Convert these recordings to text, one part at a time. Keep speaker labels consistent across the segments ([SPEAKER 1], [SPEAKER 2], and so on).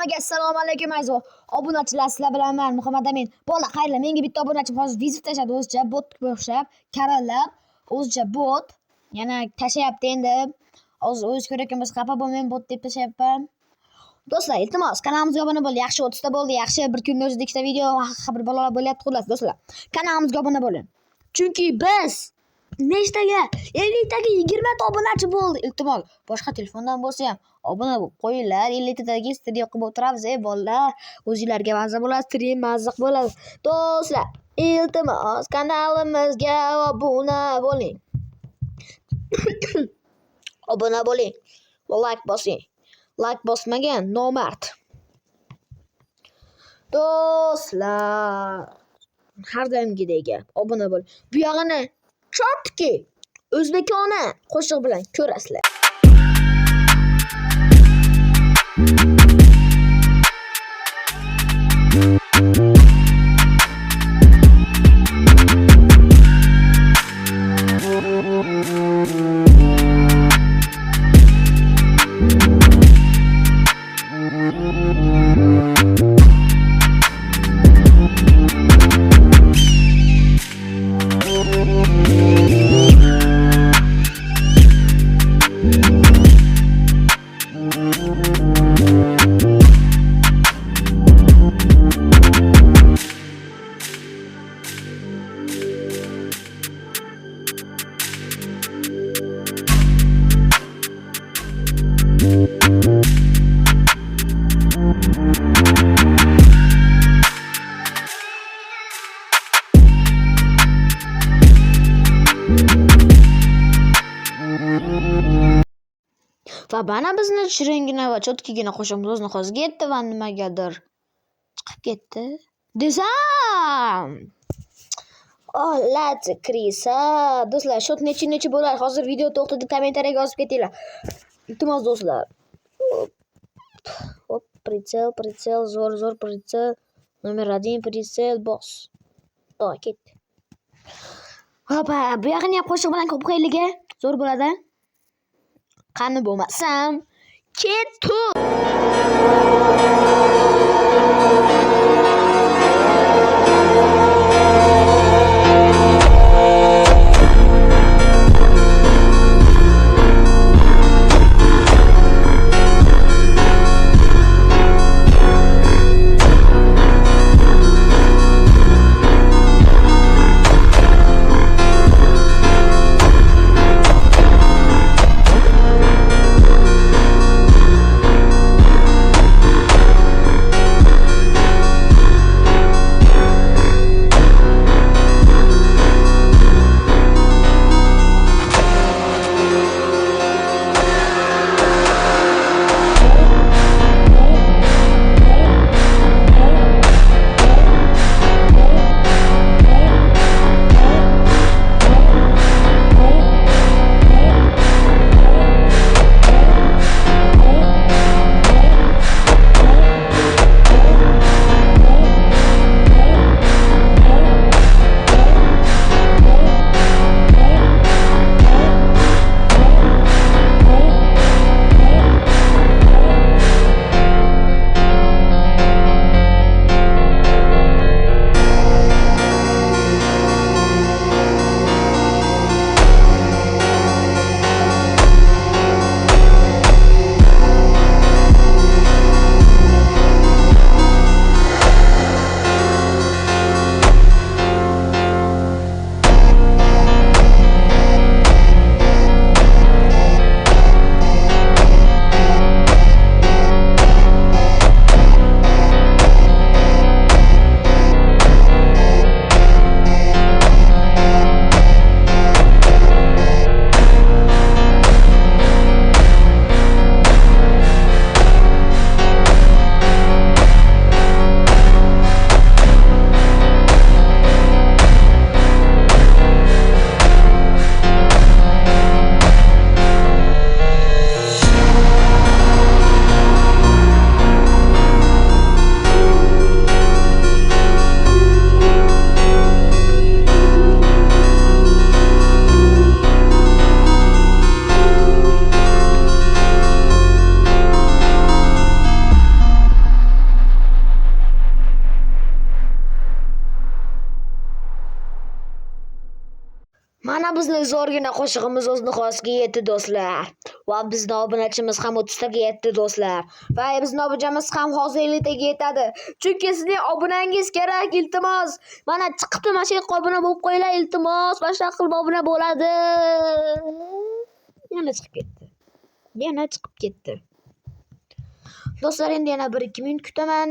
[SPEAKER 1] Hammaga assalomu alaykum aziz obunachilar, sizlar bilan men Muhammad Amin. Bola, xayrli, menga bitta obunachim hozir vizit tashladi o'zicha botga o'xshab, karalab, o'zicha bot. Yana tashlayapti endi. Hozir o'zi ko'rayotgan bo'lsa xafa bo'lmang, bot deb tashlayapman. Do'stlar, iltimos, kanalimizga obuna bo'ling. Yaxshi 30 ta bo'ldi, yaxshi. Bir kunning o'zida ikkita video xabar bolalar bo'lyapti, xullas do'stlar. Kanalimizga obuna bo'ling. Chunki biz nechtaga 50 taga 20 ta obunachi bo'ldi. Iltimos, boshqa telefondan bo'lsa ham obuna bo'lib qo'yinglar. 50 taga studiyo qilib o'tiramiz, bolalar. O'zingizlarga mazza bo'ladi, stream mazza bo'ladi. Do'stlar, iltimos, kanalimizga obuna bo'ling. Obuna bo'ling. Like bosing. Like bosmagan nomard. Do'stlar, har doimgidek obuna bo'ling. Bu yog'ini chotki o'zbekona qo'shiq bilan ko'rasizlar. Va mana bizni shiringina va cho'tkigina qo'shimiz o'zini hozirga yetdi va nimagadir chiqib ketdi desam. Let's krisa. Do'stlar, shot necha bo'ladi? Hozir video to'xtatib kommentariyaga yozib ketinglar. Iltimos do'stlar. Hop, pritsel, zo'r pritsel. Nomer 1 pritsel boss. Ketdi. Hopa, bu yoqni ham qo'shiq bilan ko'p qo'yilgan. Zo'r bo'ladi. Qani bo'lmasam, ketdi. bizning zo'rgina qo'shig'imiz o'z nihoyasiga yetdi do'stlar. Va bizning obunachimiz ham 30 taga yetdi do'stlar. Va bizning obunachimiz ham hozir 50 taga yetadi. Chunki sizning obunangiz kerak, iltimos. Mana chiqibdi, mana shu yerga obuna bo'lib qo'yinglar, iltimos. Boshqa qilib obuna bo'ladi. Yana chiqib ketdi. Yana chiqib ketdi. Do'stlar, endi yana 1-2 minut kutaman.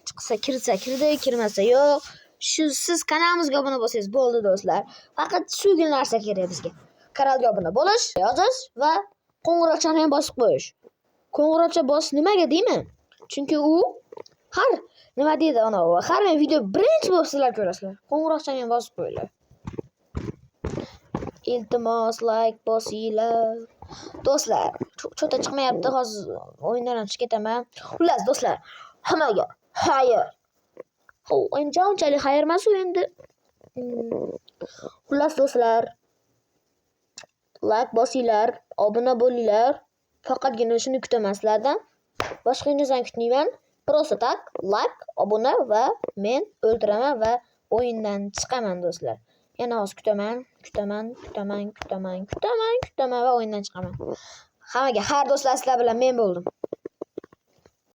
[SPEAKER 1] Chiqsa kirsa kirdi, kirmasa yo'q. Shu siz kanalimizga obuna bo'lsangiz bo'ldi do'stlar. Faqat shugina narsa kerak bizga. Kanalga obuna bo'lish, yozish va qo'ng'iroqchani ham bosib qo'yish. Qo'ng'iroqcha bosish nimaga deymi? Chunki u har nima deydi anavi, har men video birinchi bo'lib sizlar ko'rasizlar. Qo'ng'iroqchani ham bosib qo'yinglar. Iltimos like bosinglar. Do'stlar, cho'ta chiqmayapti, hozir o'yindan chiqib ketaman. Xullas do'stlar, hammaga xayr. Endi unchalik xayr emas u endi. Xullas do'stlar, like bosinglar, obuna bo'linglar. Faqatgina shuni kutaman sizlardan. Boshqa hech narsani kutmayman. Просто tak, like, obuna va men o'ldiraman va o'yindan chiqaman do'stlar. Yana hozir kutaman va o'yindan chiqaman. Hammaga xayr do'stlar, sizlar bilan men bo'ldim.